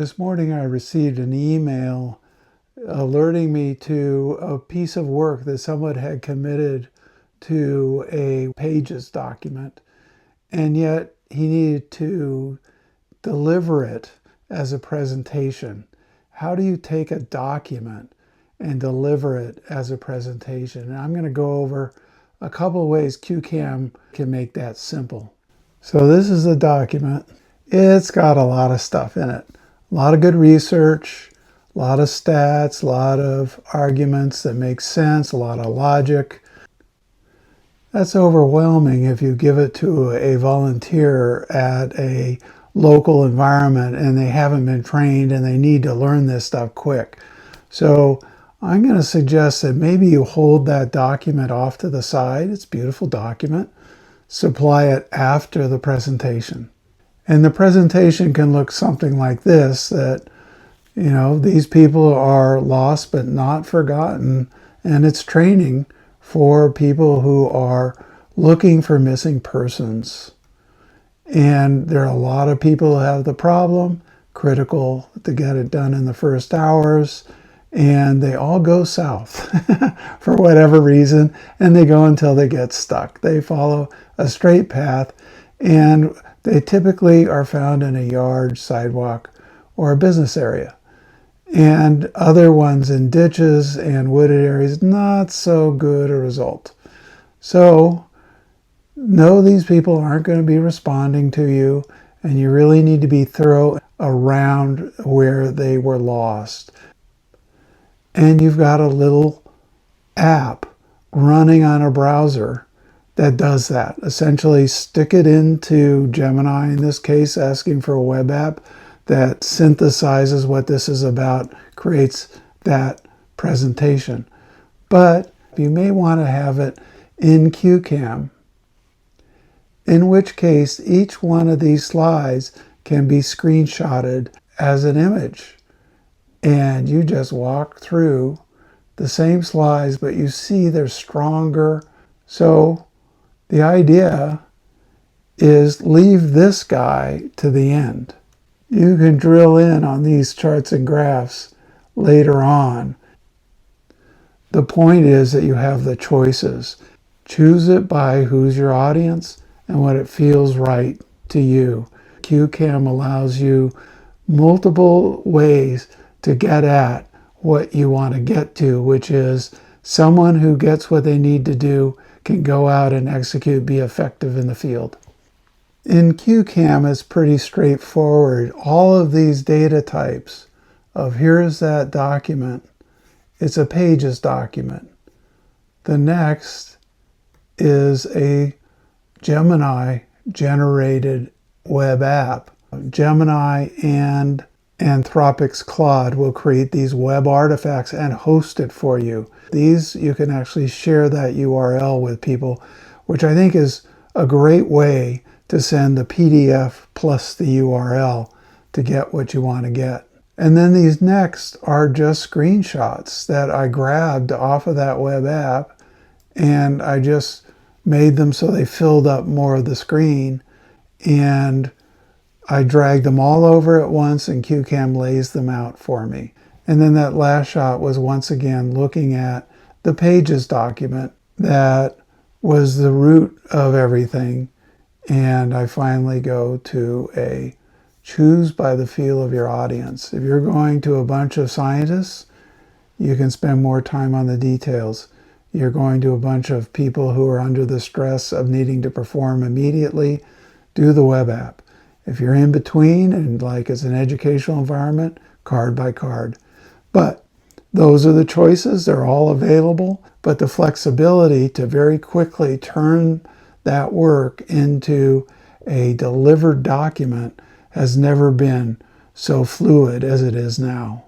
This morning I received an email alerting me to a piece of work that someone had committed to a Pages document, and yet he needed to deliver it as a presentation. How do you take a document and deliver it as a presentation? And I'm going to go over a couple of ways CueCam can make that simple. So this is a document. It's got a lot of stuff in it. A lot of good research, a lot of stats, a lot of arguments that make sense, a lot of logic. That's overwhelming if you give it to a volunteer at a local environment and they haven't been trained and they need to learn this stuff quick. So I'm going to suggest that maybe you hold that document off to the side. It's a beautiful document. Supply it after the presentation. And the presentation can look something like this, that, these people are lost but not forgotten, and it's training for people who are looking for missing persons. And there are a lot of people who have the problem, critical to get it done in the first hours, and they all go south for whatever reason, and they go until they get stuck. They follow a straight path, and they typically are found in a yard, sidewalk, or a business area. And other ones in ditches and wooded areas, not so good a result. So know these people aren't going to be responding to you, and you really need to be thorough around where they were lost. And you've got a little app running on a browser that does that. Essentially stick it into Gemini, in this case asking for a web app that synthesizes what this is about, creates that presentation. But you may want to have it in CueCam, in which case each one of these slides can be screenshotted as an image. And you just walk through the same slides, but you see they're stronger. So the idea is leave this guy to the end. You can drill in on these charts and graphs later on. The point is that you have the choices. Choose it by who's your audience and what it feels right to you. CueCam allows you multiple ways to get at what you want to get to, which is someone who gets what they need to do can go out and execute, be effective in the field. In CueCam, it's pretty straightforward. All of these data types of here's that document, it's a Pages document. The next is a Gemini generated web app. Gemini and Anthropic's Claude will create these web artifacts and host it for you. These, you can actually share that URL with people, which I think is a great way to send the PDF plus the URL to get what you want to get. And then these next are just screenshots that I grabbed off of that web app, and I just made them so they filled up more of the screen, and I dragged them all over at once, and CueCam lays them out for me. And then that last shot was once again looking at the Pages document that was the root of everything. And I finally go to a choose by the feel of your audience. If you're going to a bunch of scientists, you can spend more time on the details. You're going to a bunch of people who are under the stress of needing to perform immediately, do the web app. If you're in between and like it's an educational environment, card by card. But those are the choices. They're all available. But the flexibility to very quickly turn that work into a delivered document has never been so fluid as it is now.